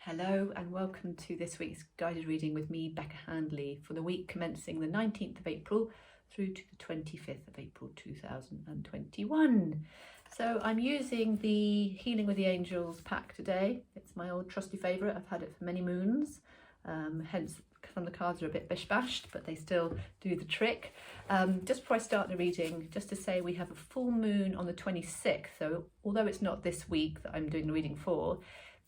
Hello and welcome to this week's guided reading with me, Becca Handley, for the week commencing the 19th of April through to the 25th of April 2021. So I'm using the Healing with the Angels pack today. It's my old trusty favourite. I've had it for many moons, hence some of the cards are a bit bish-bashed, but they still do the trick. Just before I start the reading, just to say we have a full moon on the 26th, so although it's not this week that I'm doing the reading for,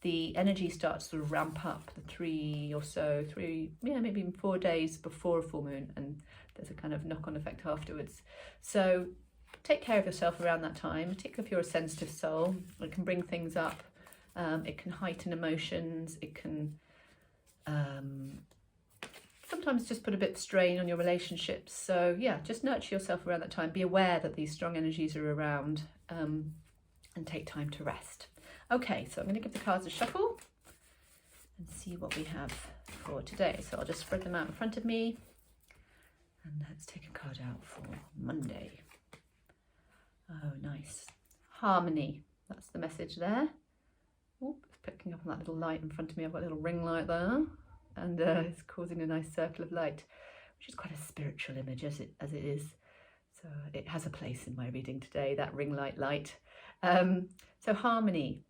the energy starts to sort of ramp up maybe even 4 days before a full moon, and there's a kind of knock-on effect afterwards. So take care of yourself around that time, particularly if you're a sensitive soul. It can bring things up, it can heighten emotions, it can sometimes just put a bit of strain on your relationships. So yeah, just nurture yourself around that time. Be aware that these strong energies are around, and take time to rest. Okay, so I'm going to give the cards a shuffle and see what we have for today. So I'll just spread them out in front of me, and let's take a card out for Monday. Oh, nice. Harmony. That's the message there. Oh, it's picking up on that little light in front of me. I've got a little ring light there, and it's causing a nice circle of light, which is quite a spiritual image as it is. So it has a place in my reading today, that ring light. So harmony.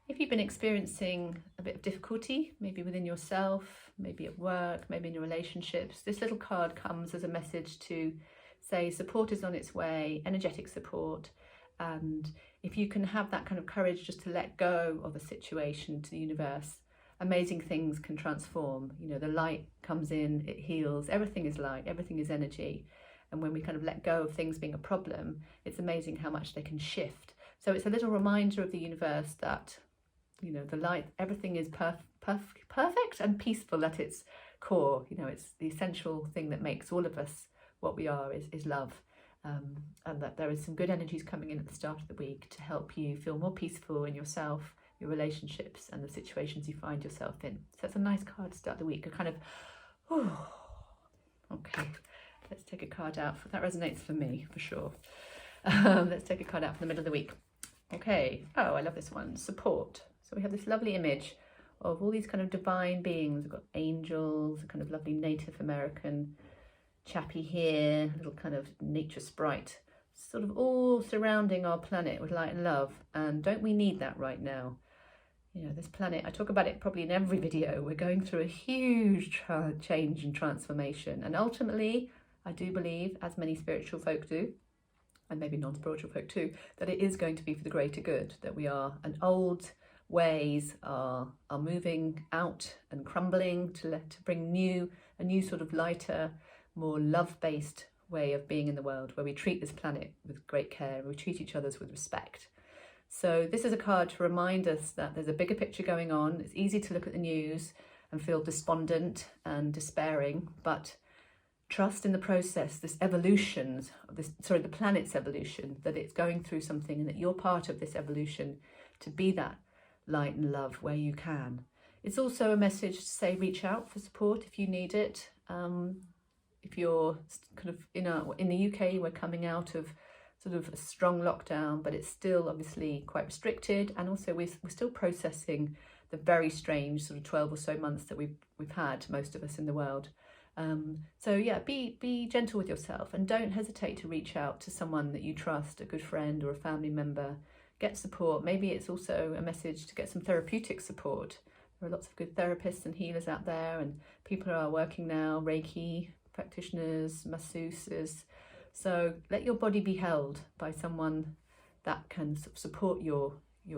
If you've been experiencing a bit of difficulty, maybe within yourself, maybe at work, maybe in your relationships, this little card comes as a message to say support is on its way, energetic support. And if you can have that kind of courage just to let go of a situation to the universe, amazing things can transform. You know, the light comes in, it heals, everything is light, everything is energy. And when we kind of let go of things being a problem, it's amazing how much they can shift. So it's a little reminder of the universe that, you know, the light, everything is perfect and peaceful at its core. You know, it's the essential thing that makes all of us what we are is love. And that there is some good energies coming in at the start of the week to help you feel more peaceful in yourself, your relationships, and the situations you find yourself in. So it's a nice card to start the week. A kind of, okay, let's take a card out. That resonates for me, for sure. Let's take a card out for the middle of the week. Okay, oh, I love this one, support. So we have this lovely image of all these kind of divine beings. We've got angels, a kind of lovely Native American chappie here, a little kind of nature sprite, sort of all surrounding our planet with light and love. And don't we need that right now? You know, this planet, I talk about it probably in every video, we're going through a huge change and transformation. And ultimately, I do believe, as many spiritual folk do, and maybe non-spiritual folk too, that it is going to be for the greater good, that we are an old ways are moving out and crumbling to bring a new sort of lighter, more love-based way of being in the world, where we treat this planet with great care and we treat each other with respect. So this is a card to remind us that there's a bigger picture going on. It's easy to look at the news and feel despondent and despairing, but trust in the process, this evolution, the planet's evolution, that it's going through something and that you're part of this evolution to be that light and love where you can. It's also a message to say reach out for support if you need it. If you're kind of in the UK, we're coming out of sort of a strong lockdown, but it's still obviously quite restricted, and also we're still processing the very strange sort of 12 or so months that we've had, most of us in the world. So yeah, be gentle with yourself and don't hesitate to reach out to someone that you trust, a good friend or a family member. Get support. Maybe it's also a message to get some therapeutic support. There are lots of good therapists and healers out there, and people are working now, Reiki practitioners, masseuses. So let your body be held by someone that can support your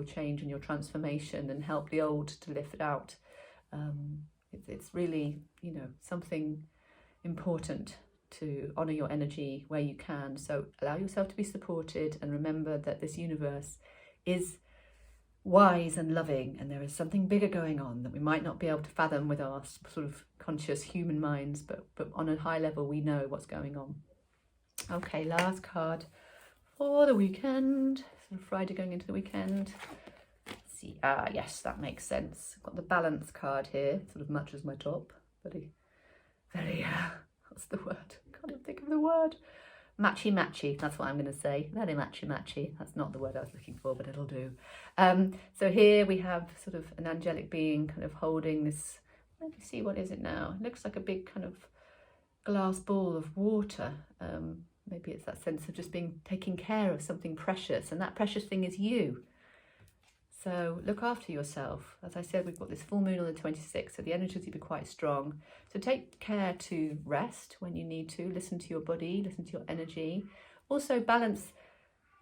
change and your transformation and help the old to lift it out. It's really, you know, something important to honour your energy where you can. So allow yourself to be supported, and remember that this universe is wise and loving, and there is something bigger going on that we might not be able to fathom with our sort of conscious human minds, but on a high level we know what's going on. Okay, last card for the weekend. So Friday going into the weekend. Let's see, yes, that makes sense. I've got the balance card here, sort of matches my top. Very, what's the word? Can't even think of the word. matchy matchy, that's what I'm going to say. Very matchy matchy. That's not the word I was looking for, but it'll do. So here we have sort of an angelic being kind of holding this, let me see, what is it now? It looks like a big kind of glass ball of water. Maybe it's that sense of just being taking care of something precious, and that precious thing is you. So look after yourself. As I said, we've got this full moon on the 26th, so the energies will be quite strong. So take care to rest when you need to, listen to your body, listen to your energy. Also balance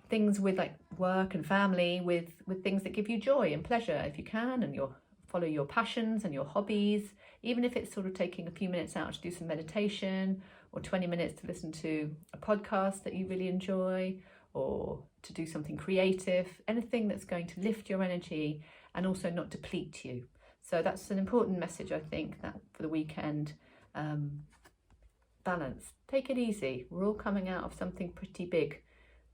things with like work and family with things that give you joy and pleasure if you can, and follow your passions and your hobbies, even if it's sort of taking a few minutes out to do some meditation, or 20 minutes to listen to a podcast that you really enjoy, or to do something creative, anything that's going to lift your energy and also not deplete you. So that's an important message, I think, that for the weekend. Balance, take it easy. We're all coming out of something pretty big.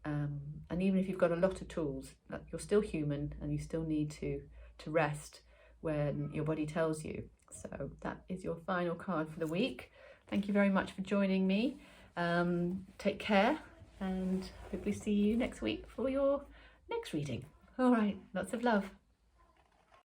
And even if you've got a lot of tools, you're still human and you still need to rest when your body tells you. So that is your final card for the week. Thank you very much for joining me. Take care, and hopefully see you next week for your next reading. All right, lots of love.